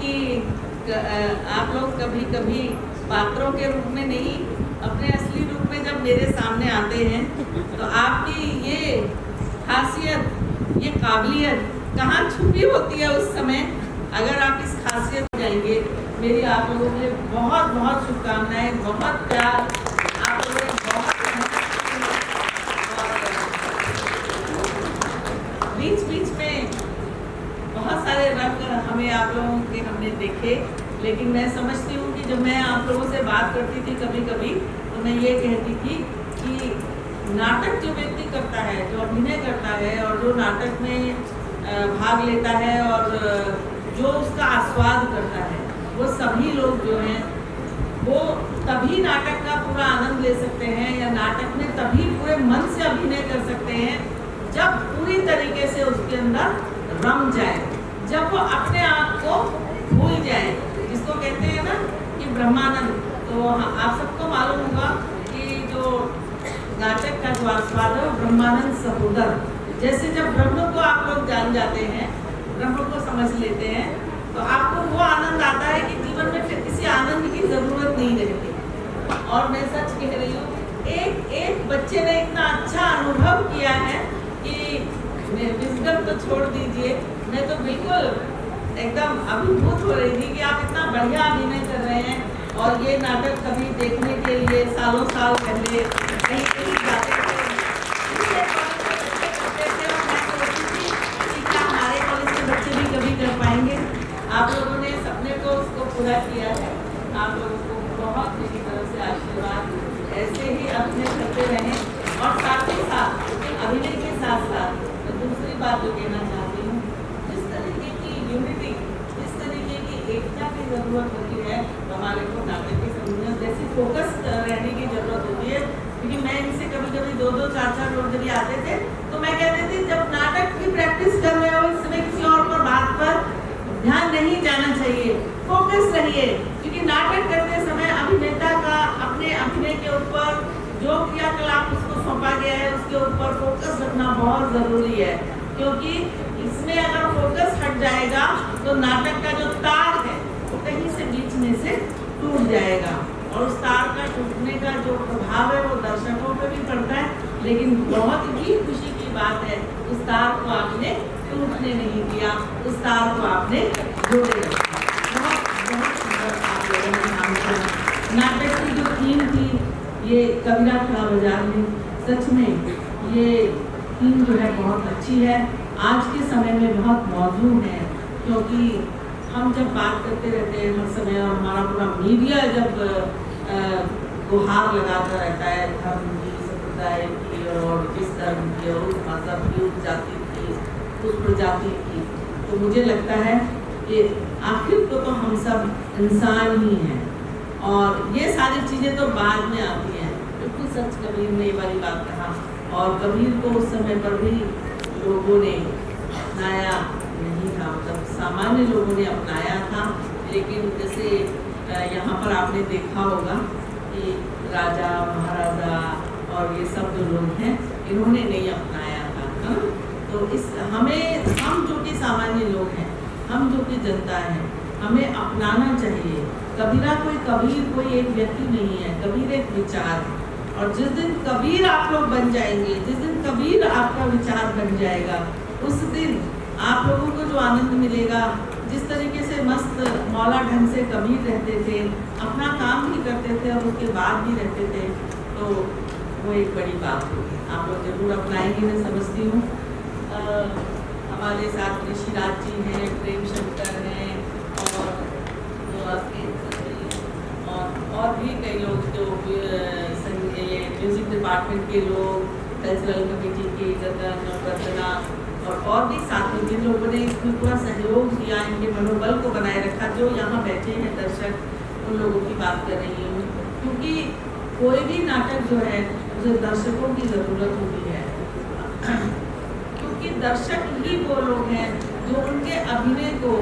कि आप लोग कभी कभी पात्रों के रूप में नहीं, अपने असली रूप में जब मेरे सामने आते हैं तो आपकी ये खासियत, ये काबिलियत कहाँ छुपी होती है उस समय। अगर आप इस खासियत में जाएंगे, मेरी आप लोगों के लिए बहुत बहुत शुभकामनाएं, बहुत प्यार, आप लोगों को बीच बीच में बहुत सारे रंग हमें आप लोगों के हमने देखे, लेकिन मैं समझती हूँ कि जब मैं आप लोगों से बात करती थी कभी कभी, तो मैं ये कहती थी कि नाटक जो व्यक्ति करता है, जो अभिनय करता है और जो नाटक में भाग लेता है और जो उसका आस्वाद करता है, वो सभी लोग जो हैं वो तभी नाटक का पूरा आनंद ले सकते हैं या नाटक में तभी पूरे मन से अभिनय कर सकते हैं जब पूरी तरीके से उसके अंदर रम जाए, जब वो अपने आप को भूल जाए, जिसको कहते हैं ना कि ब्रह्मानंद। तो आप सबको मालूम होगा कि जो नाटक का जो आस्वाद है वो ब्रह्मानंद सहोदर, जैसे जब ब्रह्म को आप लोग जान जाते हैं, ब्रह्म को समझ लेते हैं, तो आपको वो आनंद आता है कि जीवन में फिर किसी आनंद की जरूरत नहीं रहती। और मैं सच कह रही हूँ, एक एक बच्चे ने इतना अच्छा अनुभव किया है कि विजडम तो छोड़ दीजिए, मैं तो बिल्कुल एकदम अभिभूत हो रही थी कि आप इतना बढ़िया अभिनय कर रहे हैं। और ये नाटक कभी देखने के लिए सालों साल पहले कहीं कहीं जाते थे, हमारे कॉलेज के बच्चे भी कभी कर पाएंगे। आप लोगों ने सपने को उसको पूरा किया है, आप लोगों को बहुत मेरी तरफ से आशीर्वाद, ऐसे ही अभिनय करते रहें। और साथ ही साथ अभिनय के साथ साथ तो दूसरी बात जो कहना चाहती हूँ, जिस तरीके की यूनिटी, जिस तरीके की एकता की जरूरत होती है, हमारे को नाटक की समझ जैसी फोकस रहने की जरूरत होती है। क्योंकि मैं इनसे कभी कभी 2-2, 4-4 लोग जब आते थे तो मैं कहती थी जब नाटक की प्रैक्टिस कर रहे हो इस समय किसी और पर बात पर ध्यान नहीं जाना चाहिए, फोकस रहिए। क्योंकि नाटक करते समय अभिनेता का अपने अभिनय के ऊपर जो क्रियाकलाप उसको सौंपा गया है उसके ऊपर फोकस रखना बहुत जरूरी है। क्योंकि इसमें अगर फोकस हट जाएगा तो नाटक का जो तार है वो कहीं से बीच में से टूट जाएगा, और उस तार का टूटने का जो प्रभाव है वो दर्शकों पर भी पड़ता है। लेकिन बहुत ही खुशी की बात है, उस तार को आपने टूटने नहीं दिया, उस तार को आपने जोड़े रखा। बहुत बहुत सुंदर आप लोगों ने काम किया। नाटक की जो थीम थी ये कबीरा खड़ा बाजार में, सच में ये थीम जो है बहुत अच्छी है, आज के समय में बहुत मौजूद है। क्योंकि हम जब बात करते रहते हैं हर समय, और हमारा पूरा मीडिया जब गुहार लगाता रहता है धर्म की, संप्रदाय की, और जिस धर्म की, और उस मजहब की, उस जाति की, उस प्रजाति की, तो मुझे लगता है कि आखिर तो हम सब इंसान ही हैं, और ये सारी चीज़ें तो बाद में आती हैं। बिल्कुल सच कबीर ने ये वाली बात कहा, और कबीर को उस समय पर भी लोगों ने अपनाया नहीं था, मतलब सामान्य लोगों ने अपनाया था। लेकिन जैसे यहाँ पर आपने देखा होगा कि राजा महाराजा और ये सब जो लोग हैं इन्होंने नहीं अपनाया था, है ना। तो इस हमें, हम जो कि सामान्य लोग हैं, हम जो कि जनता है, हमें अपनाना चाहिए। कबीरा कोई कबीर कोई एक व्यक्ति नहीं है, कबीर एक विचार है। और जिस दिन कबीर आप लोग बन जाएंगे, जिस दिन कबीर आपका विचार बन जाएगा, उस दिन आप लोगों को जो आनंद मिलेगा, जिस तरीके से मस्त मौला ढंग से कबीर रहते थे, अपना काम भी करते थे और उसके बाद भी रहते थे, तो वो एक बड़ी बात होगी। आप लोग जरूर अपनाएंगे, मैं समझती हूँ। हमारे साथ ऋषिराज जी हैं, प्रेम शंकर हैं, और भी कई लोग जो म्यूजिक डिपार्टमेंट के लोग, कल्चरल कमेटी के गगन और रचना, और भी साथ में जिन लोगों ने इसमें पूरा सहयोग किया, इनके मनोबल को बनाए रखा, जो यहाँ बैठे हैं दर्शक, उन लोगों की बात कर रही हूँ। क्योंकि कोई भी नाटक जो है उसे दर्शकों की ज़रूरत होती है, क्योंकि दर्शक ही वो लोग हैं जो उनके अभिनय को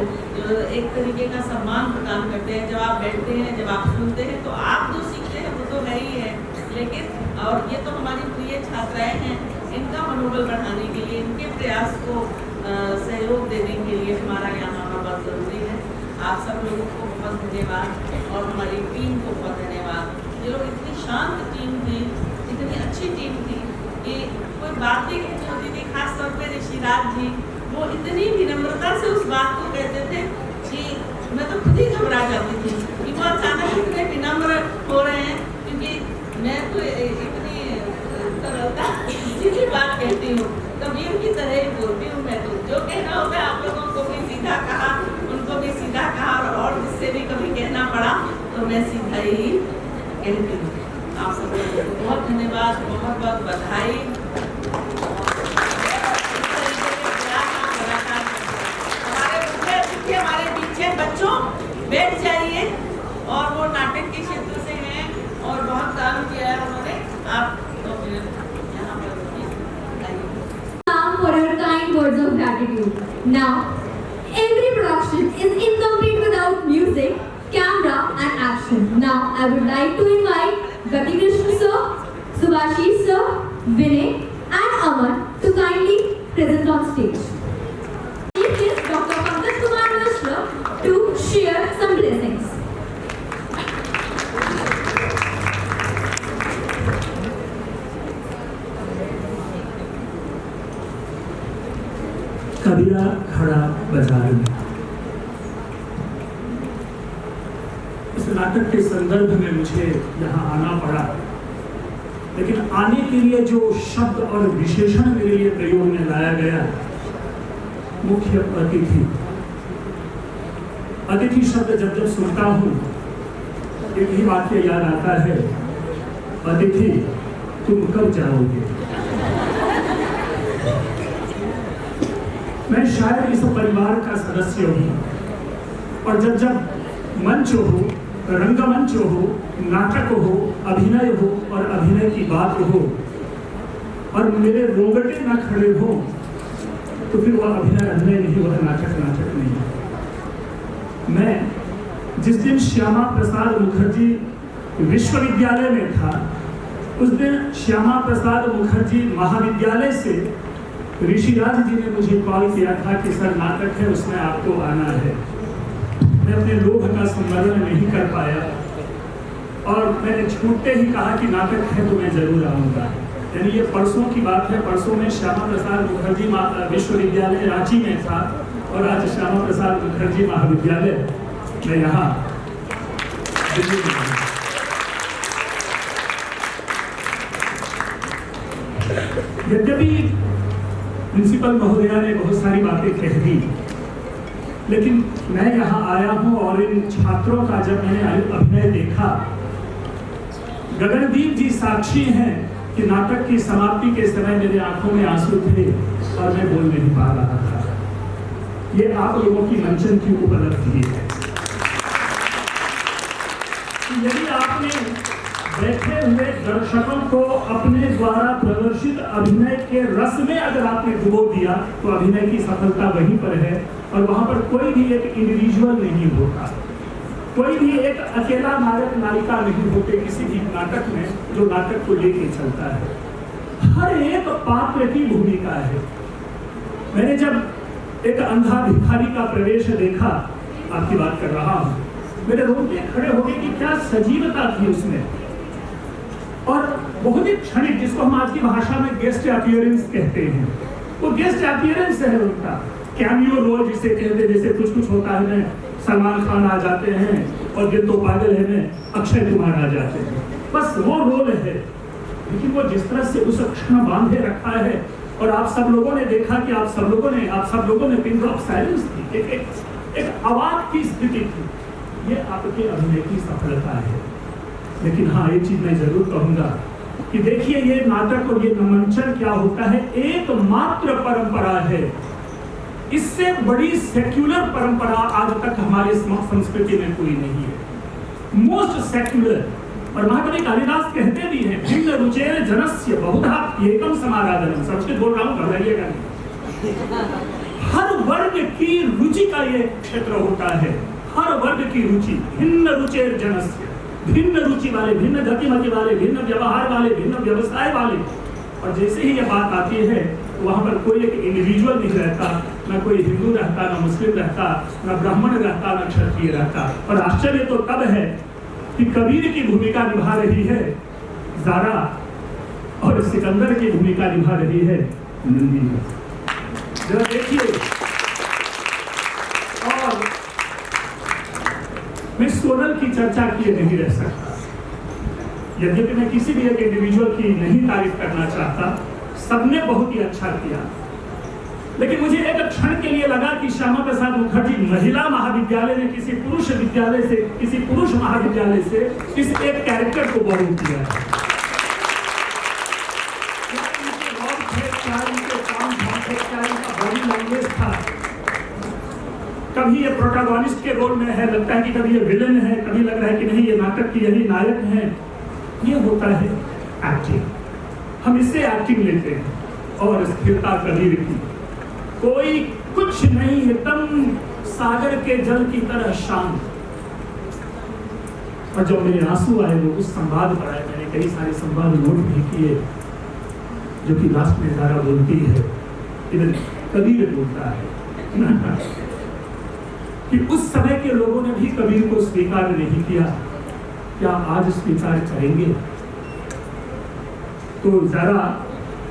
एक तरीके का सम्मान प्रदान करते हैं। जब आप बैठते हैं, जब आप सुनते हैं, तो आप जो सीखते हैं वो तो है ही है, लेकिन और ये तो हमारी प्रिय छात्राएं हैं, इनका मनोबल बढ़ाने के लिए, इनके प्रयास को सहयोग देने के लिए हमारा यहाँ आना बहुत ज़रूरी है। आप सब लोगों को बहुत धन्यवाद और हमारी टीम को बहुत धन्यवाद। ये लोग इतनी शांत टीम थी, इतनी अच्छी टीम थी कि कोई बात नहीं कहती होती थी। खास तौर पे ऋषिराज जी, वो इतनी विनम्रता से उस बात को कहते थे कि मैं तो खुद ही घबरा जाती थी कि वो अचानक इतने विनम्र हो रहे हैं, क्योंकि मैं तो इतनी सरलता सीधी बात कहती हूँ, कबीर की तरह ही बोलती हूँ। मैं तो जो कहना होता है आप लोगों को भी सीधा कहा, उनको भी सीधा कहा, और जिससे भी कभी कहना पड़ा तो मैं सीधा ही कहती हूँ। आप सब लोगों को बहुत धन्यवाद, बहुत बहुत बधाई। हमारे पीछे बच्चों बैठ जाइए, और वो नाटक के क्षेत्र से हैं और बहुत काम किया है उन्होंने। आप तो यहाँ पर for her kind words of gratitude. Now, every production is incomplete without music, camera and action. Now, I would like to invite Gati Krishna sir, Subhashish sir, Vinay and Aman to kindly present on stage. Chief guest Dr. Pankaj Kumar Mishra to share some blessings. कबीरा खड़ा बाजार में, इस नाटक के संदर्भ में मुझे यहाँ आना पड़ा, लेकिन आने के लिए जो शब्द और विशेषण मेरे लिए प्रयोग में लाया गया, मुख्य अतिथि। अतिथि शब्द जब जब सुनता हूँ एक ही वाक्य याद आता है, अतिथि तुम कब जाओगे। मैं शायद इस परिवार का सदस्य हूँ, और जब जब मंच हो, रंगमंच हो, नाटक हो, अभिनय हो और अभिनय की बात हो और मेरे रोंगटे न खड़े हो, तो फिर वह अभिनय नहीं, वह नाटक नहीं। मैं जिस दिन श्यामा प्रसाद मुखर्जी विश्वविद्यालय में था, उस दिन श्यामा प्रसाद मुखर्जी महाविद्यालय से ऋषिराज जी ने मुझे कॉल किया था कि सर नाटक है, उसमें आपको आना है। मैं अपने लोभ का संवरण नहीं कर पाया और मैंने छूटते ही कहा कि नाटक है तो मैं जरूर आऊँगा। यानी ये परसों की बात है। परसों में श्यामा प्रसाद मुखर्जी विश्वविद्यालय रांची में था और आज श्यामा प्रसाद मुखर्जी महाविद्यालय में यहाँ दिल्ली में। यद्यपि प्रिंसिपल महोदया ने बहुत सारी बातें कह दी, लेकिन मैं यहाँ आया हूँ और इन छात्रों का जब मैंने अभिनय देखा, गगनदीप जी साक्षी हैं कि नाटक की समाप्ति के समय मेरे आंखों में आंसू थे और मैं बोल नहीं पा रहा था। ये आप लोगों की मंचन की उपलब्धि है। यदि आपने बैठे हुए दर्शकों को अपने द्वारा प्रदर्शित अभिनय के रस में अगर आपने डुबो दिया, तो अभिनय की सफलता वहीं पर है। और वहां पर कोई भी एक इंडिविजुअल नहीं होता, कोई भी एक अकेला नायक नायिका नहीं होते किसी भी नाटक में जो नाटक को लेके चलता है। हर एक पात्र की भूमिका है। मैंने जब एक अंधा भिखारी का प्रवेश देखा, आपकी बात कर रहा हूँ, मेरे रोंगटे खड़े हो गए कि क्या सजीवता थी उसमें। और बहुत ही क्षणिक, जिसको हम आज की भाषा में गेस्ट अपीयरेंस कहते हैं, वो गेस्ट अपीयरेंस है उनका। कैमियो रोल जिसे कहते हैं, जैसे कुछ कुछ होता है ना, सलमान खान आ जाते हैं और दिल तो पागल है में अक्षय कुमार आ जाते हैं, बस वो रोल है। लेकिन वो जिस तरह से उस क्षण बांधे रखा है, और आप सब लोगों ने देखा कि आप सब लोगों ने पिन ड्रॉप साइलेंस थी, एक अवाक की स्थिति थी। ये आपके अभिनय की सफलता है। लेकिन हाँ, एक चीज मैं जरूर कहूंगा कि देखिए, ये नाटक और ये मंचन क्या होता है, एकमात्र परंपरा है। इससे बड़ी सेक्युलर परंपरा आज तक हमारे संस्कृति में कोई नहीं है। Most secular. और महाकवि कालिदास कहते भी हैं, भिन्न रुचेर जनस्य बहुधा एकम समाराधनम। संस्कृत बोल रहा हूँ, घबराइएगा नहीं। हर वर्ग की रुचि का ये क्षेत्र होता है। हर वर्ग की रुचि, भिन्न रुचेर जनस्य, भिन्न रुचि वाले, भिन्न गतिमति वाले, भिन्न व्यवहार वाले, भिन्न व्यवसाय वाले। और जैसे ही ये बात आती है, वहां पर कोई एक इंडिविजुअल नहीं रहता, न कोई हिंदू रहता, न मुस्लिम रहता, न ब्राह्मण रहता, न क्षत्रिय रहता। और आश्चर्य तो तब है कि कबीर की भूमिका निभा रही है ज़ारा और सिकंदर की भूमिका निभा रही है नंदी। जरा देखिए, और मैं सोनल की चर्चा किए नहीं रह सकता, यद्यपि मैं किसी भी एक इंडिविजुअल की नहीं तारीफ करना चाहता, सबने बहुत ही अच्छा किया। लेकिन मुझे एक क्षण के लिए लगा कि श्यामा प्रसाद मुखर्जी महिला महाविद्यालय ने किसी पुरुष विद्यालय से, किसी पुरुष महाविद्यालय से इस एक कैरेक्टर को बोरो किया है। बॉडी लैंग्वेज था, कभी ये प्रोटैगनिस्ट के रोल में है, लगता है कि कभी ये विलेन है, कभी लग रहा है कि नहीं ये नाटक की यही नायक है। ये होता है एक्टिंग, हम इससे एक्टिंग लेते हैं। और स्थिरता कबीर की, कोई कुछ नहीं, एकदम सागर के जल की तरह शांत। और जब मेरे आंसू आए वो उस संवाद पर आए, मैंने कई सारे संवाद नोट भी किए, जो कि लास्ट में ज़ारा बोलती है, इधर कबीर बोलता है कि उस समय के लोगों ने भी कबीर को स्वीकार नहीं किया, क्या आज स्वीकार करेंगे? तो जरा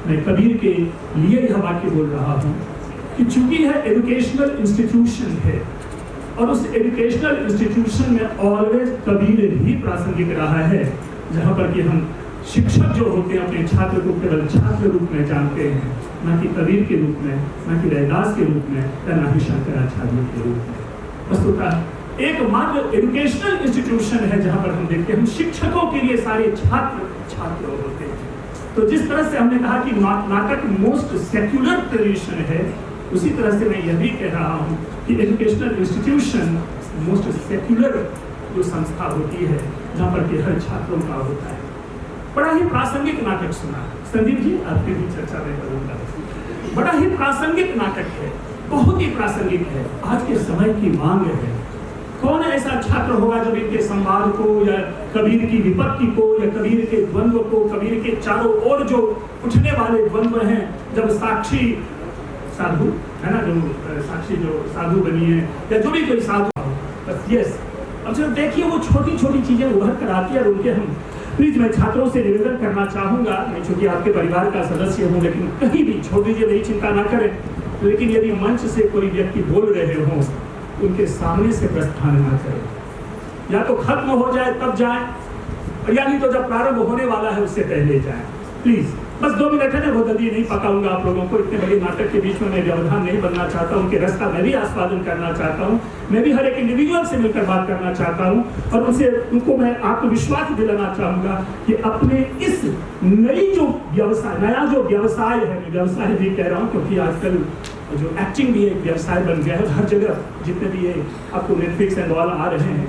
मैं कबीर के लिए यह वाक्य बोल रहा हूं कि चूंकि यह एजुकेशनल इंस्टीट्यूशन है और उस एजुकेशनल इंस्टीट्यूशन में ऑलवेज कबीर ही प्रासंगिक रहा है, जहां पर कि हम शिक्षक जो होते हैं अपने छात्र को केवल छात्र रूप में जानते हैं, न कि कबीर के रूप में, न कि रैदास के रूप में, या न ही शंकराचार्य के रूप में। वस्तुतः एकमात्र एजुकेशनल इंस्टीट्यूशन है जहां पर हम देखते हैं हम शिक्षकों के लिए सारे छात्र होते हैं। तो जिस तरह से हमने कहा कि नाटक मोस्ट सेक्युलर ट्रेडिशन है, उसी तरह से मैं यह भी कह रहा हूं कि एजुकेशनल इंस्टीट्यूशन मोस्ट सेक्युलर जो संस्था होती है, जहां पर कि हर छात्रों का होता है। बड़ा ही प्रासंगिक नाटक सुना संदीप जी, आपकी भी चर्चा में करूंगा। बड़ा ही प्रासंगिक नाटक है, बहुत ही प्रासंगिक है, आज के समय की मांग है। कौन ऐसा छात्र होगा जब इनके संवाद को या कबीर की विपत्ति को या कबीर के द्वंद्व को, कबीर के चारों ओर जो उठने वाले द्वंद्व हैं, जब साक्षी साधु है ना, जो साक्षी जो साधु बनी है या जो भी कोई साधु हो, बस यस। अब जब देखिए वो छोटी छोटी चीजें उभर कर आती है और उनके हम प्लीज मैं छात्रों से निवेदन करना चाहूंगा, मैं चूंकि आपके परिवार का सदस्य हूँ, लेकिन कहीं भी छोड़ दीजिए, मेरी चिंता ना करें, लेकिन यदि मंच से कोई व्यक्ति बोल रहे हों, उनके सामने से प्रस्थान ना करें, या तो खत्म हो जाए तब जाए, और या नहीं तो जब प्रारंभ होने वाला है उससे पहले जाए। प्लीज बस 2 मिनट है, बहुत जल्दी नहीं पकाऊंगा आप लोगों को, इतने बड़े नाटक के बीच में मैं व्यवधान नहीं बनना चाहता हूँ, उनके रस का मैं भी आस्वादन करना चाहता हूँ, मैं भी हर एक इंडिविजुअल से मिलकर बात करना चाहता हूँ, और उनको मैं आत्मविश्वास दिलाना चाहूंगा कि अपने इस नई जो व्यवसाय, नया जो व्यवसाय है, मैं व्यवसाय भी कह रहा हूँ क्योंकि आजकल जो एक्टिंग भी एक व्यवसाय बन गया है, हर जगह जितने भी ये आपको नेटफ्लिक्स एंड ऑल आ रहे हैं,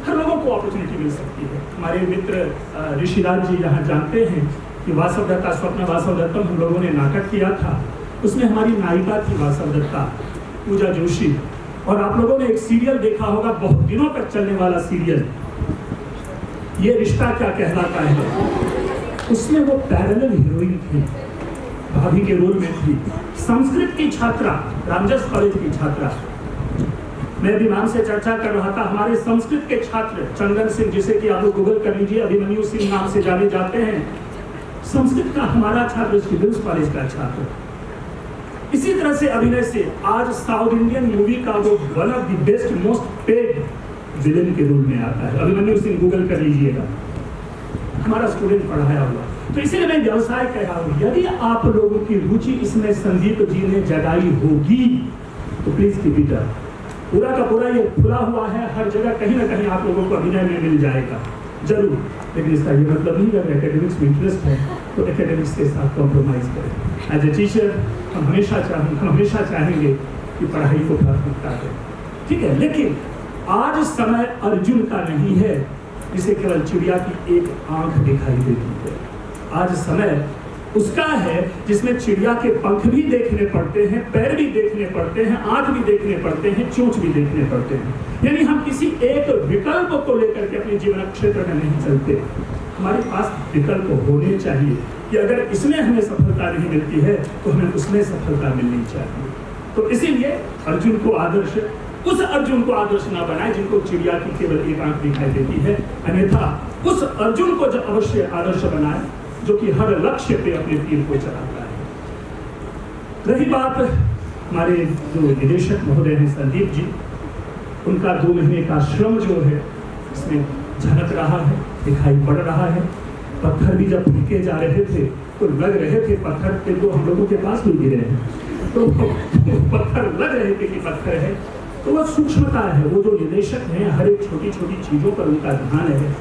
हर लोगों को अपॉर्चुनिटी मिल सकती है। हमारे मित्र ऋषिराज जी यहाँ जानते हैं कि वासव दत्ता, स्वप्न वासव दत्तम हम लोगों ने नाटक किया था, उसमें हमारी नायिका थी वासव दत्ता, पूजा जोशी, और आप लोगों ने एक सीरियल देखा होगा, बहुत दिनों तक चलने वाला सीरियल, ये रिश्ता क्या कहलाता है, उसमें वो पैरेलल हीरोइन थी, भाभी के रोल में थी, संस्कृत की छात्रा, रामजस कॉलेज की छात्रा। मैं भी नाम से चर्चा कर रहा था, हमारे संस्कृत के छात्र चंदन सिंह, जिसे कि आप लोग गूगल कर लीजिए, अभिमन्यु सिंह नाम से जाने जाते हैं, संस्कृत का हमारा छात्र, स्टूडेंट्स कॉलेज का छात्र। इसी तरह से अभिनय से आज साउथ इंडियन मूवी का वो one of the best most paid villain के रूप में आता है, अभिमन्यु सिंह, गूगल कर लीजिएगा, हमारा स्टूडेंट पढ़ाया हुआ। तो इसलिए मैं व्यवसाय कह रहा हूँ, यदि आप लोगों की रुचि इसमें संदीप जी ने जगाई होगी तो प्लीज कीप इट अप। पूरा का पूरा ये खुला हुआ है, हर जगह कहीं ना कहीं आप लोगों को अभिनय में मिल जाएगा जरूर, लेकिन इसका ये मतलब नहीं अगर एकेडमिक्स में इंटरेस्ट है तो एकेडमिक्स के साथ कॉम्प्रोमाइज करें। एज ए टीचर हम हमेशा चाहेंगे कि पढ़ाई को प्राथमिकता दें, ठीक है, लेकिन आज समय अर्जुन का नहीं है जिसे केवल चिड़िया की एक आंख दिखाई देती है। आज समय उसका है जिसमें चिड़िया के पंख भी देखने पड़ते हैं, पैर भी देखने पड़ते हैं, आंख भी देखने पड़ते हैं, चोंच भी देखने पड़ते हैं। यानी हम किसी एक विकल्प को लेकर के अपने जीवन क्षेत्र में नहीं चलते, हमारे पास विकल्प होने चाहिए कि अगर इसमें हमें सफलता नहीं मिलती है तो हमें उसमें सफलता मिलनी चाहिए। तो इसीलिए अर्जुन को आदर्श, उस अर्जुन को आदर्श ना बनाए जिनको चिड़िया की केवल एक आंख दिखाई देती है, अन्यथा उस अर्जुन को जब अवश्य आदर्श बनाए जो कि हर लक्ष्य पे अपने तीर को चलाता है। रही बात हमारे जो निदेशक महोदय हैं संदीप जी, उनका 2 महीने का श्रम जो है इसमें झलक रहा है, दिखाई पड़ रहा है। पत्थर भी जब फेंके जा रहे थे तो लग रहे थे पत्थर पे तो हम लोगों के पास भी गिरे हैं, तो पत्थर लग रहे थे कि पत्थर है। तो वह सूक्ष्मता है, वो जो निदेशक हैं हर एक छोटी छोटी चीज़ों पर उनका ध्यान है।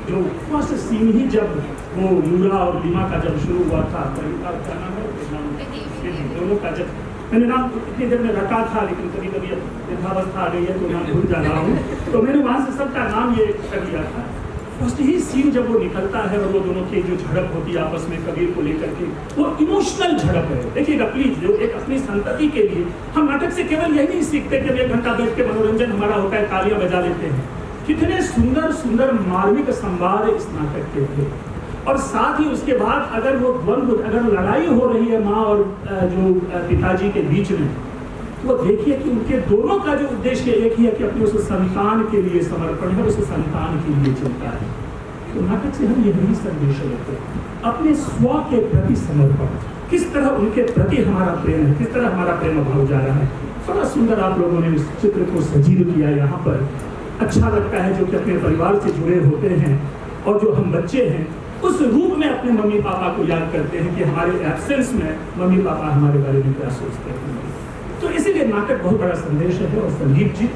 जो फर्स्ट सीन ही जब वो नूरा और रीमा का जब शुरू हुआ था, क्या नाम है दोनों का, जब मैंने नाम इतनी देर में रखा था लेकिन कभी कभी यथावस्था आ गई है तो नाम भूल जा रहा हूँ, तो मैंने वहाँ से सबका नाम ये कर दिया था। फर्स्ट ही सीन जब वो निकलता है और वो दोनों की जो झड़प होती है आपस में कबीर को लेकर के, वो इमोशनल झड़प है। देखिएगा प्लीज, जो एक अपनी संतति के लिए हम नाटक से केवल यही नहीं सीखते कि 1 घंटा बैठ के मनोरंजन हमारा होता है, तालियां बजा लेते हैं। कितने सुंदर सुंदर मार्मिक संवाद इस नाटक के थे। और साथ ही उसके बाद अगर वो द्वंद्व, अगर लड़ाई हो रही है माँ और जो पिताजी के बीच में, तो देखिए कि उनके दोनों का जो उद्देश्य एक ही है कि अपने उस संतान के लिए समर्पण है, उस संतान के लिए चलता है। तो नाटक से हम यही संदेश लेते हैं, अपने स्व के प्रति समर्पण, किस तरह उनके प्रति हमारा प्रेम है, किस तरह हमारा प्रेम भाव जा रहा है। बड़ा सुंदर आप लोगों ने इस चित्र को सजीव किया यहाँ पर। अच्छा लगता है जो कि अपने परिवार से जुड़े होते हैं और जो हम बच्चे हैं उस रूप में अपने मम्मी पापा को याद करते हैं कि हमारे एब्सेंस में मम्मी पापा हमारे बारे में क्या सोचते हैं। तो इसीलिए नाटक बहुत बड़ा संदेश है। और संदीप जी,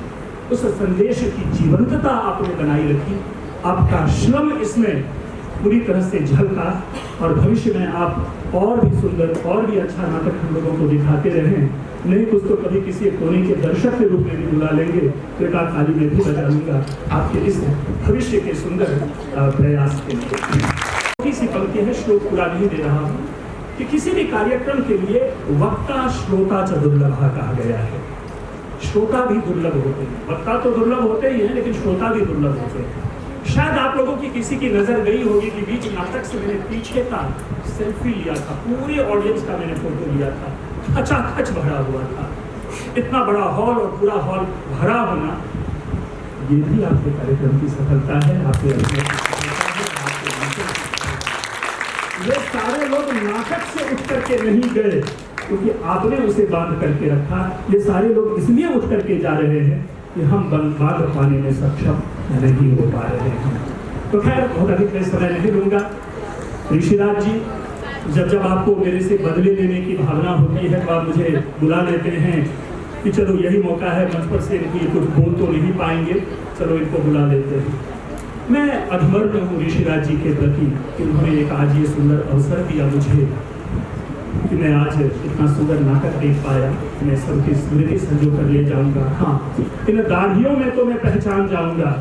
उस संदेश की जीवंतता आपने बनाई रखी, आपका श्रम इसमें पूरी तरह से झलका और भविष्य में आप और भी सुंदर और भी अच्छा नाटक हम लोगों को दिखाते रहें। नहीं कुछ तो कभी किसी कोने के दर्शक के रूप में भी बुला लेंगे, तो एक आध ताली में भी बजा लूंगा आपके इस भविष्य के सुंदर प्रयास के लिए। छोटी सी पंक्ति है, श्लोक पूरा नहीं दे रहा हूँ, कि किसी भी कार्यक्रम के लिए वक्ता श्रोता च दुर्लभा कहा गया है। श्रोता भी दुर्लभ होते हैं, वक्ता तो दुर्लभ होते ही हैं लेकिन श्रोता भी दुर्लभ होते हैं। शायद आप लोगों की किसी की नजर गई होगी कि बीच नाटक से मैंने पीछे का सेल्फी लिया था, पूरे ऑडियंस का मैंने फोटो लिया था, खचाखच भरा हुआ था। इतना बड़ा हॉल और पूरा हॉल भरा होना, ये भी आपके कार्यक्रम की सफलता है, आपके ये सारे लोग नाटक से उठ करके नहीं गए क्योंकि आपने उसे बांध करके रखा। ये सारे लोग इसलिए उठ करके जा रहे हैं कि हम बांध पाने में सक्षम नहीं हो पा रहे हैं। तो खैर बहुत अधिक मैं समय नहीं लूंगा। ऋषिराज जी, जब आपको मेरे से बदले लेने की भावना होती है तो आप मुझे बुला लेते हैं कि चलो यही मौका है, मंच पर से इनको ये कुछ बोल तो नहीं पाएंगे, चलो इनको बुला लेते हैं। मैं अधमर्म हूँ ऋषिराज जी के प्रति कि उन्होंने एक आज ये सुंदर अवसर दिया मुझे कि मैं आज इतना सुंदर नाटक देख पाया। मैं सबकी स्मृति संजो कर ले जाऊंगा। हाँ, इन दाढ़ियों में तो मैं पहचान जाऊंगा,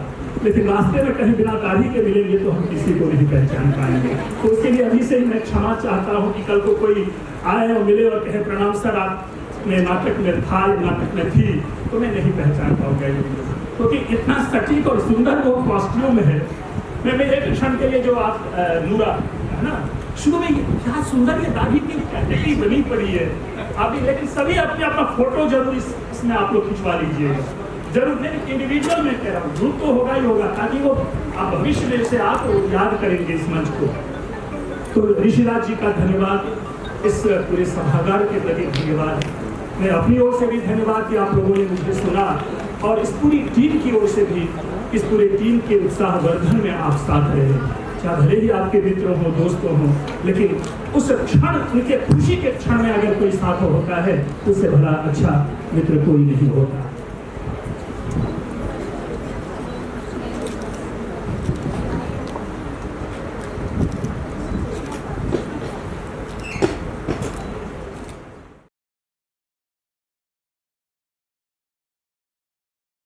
लेकिन रास्ते में कहीं बिना दाढ़ी के मिलेंगे तो हम किसी को नहीं पहचान पाएंगे। तो उसके लिए अभी से ही मैं क्षमा चाहता हूँ कि कल को कोई आए और मिले और कहे प्रणाम सर, आप मैं नाटक में था, नाटक में थी, तो मैं नहीं पहचान पाऊंगा क्योंकि इतना सटीक और सुंदर वो कॉस्ट्यूम है। मैं एक क्षण के लिए जो आप नूरा है ना, शुरू में क्या सुंदर ये दाढ़ी की कैटेगरी बनी पड़ी है अभी, लेकिन सभी अपने अपना फोटो जरूर इसमें आप लोग खिंचवा लीजिएगा जरूर। नहीं इंडिविजुअल में कह रहा हूँ, ग्रुप तो होगा ही होगा ताकि वो आप भविष्य में से आप याद करेंगे इस मंच को। तो ऋषिराज जी का धन्यवाद, इस पूरे सभागार के प्रति धन्यवाद। मैं अपनी ओर से भी धन्यवाद कि आप लोगों ने मुझे सुना और इस पूरी टीम की ओर से भी, इस पूरे टीम के उत्साहवर्धन में आप साथ रहे। चाहे भले ही आपके मित्र हों, दोस्तों हों, लेकिन उस क्षण, उनके खुशी के क्षण में अगर कोई साथ होता है, उससे भला अच्छा मित्र कोई नहीं होता।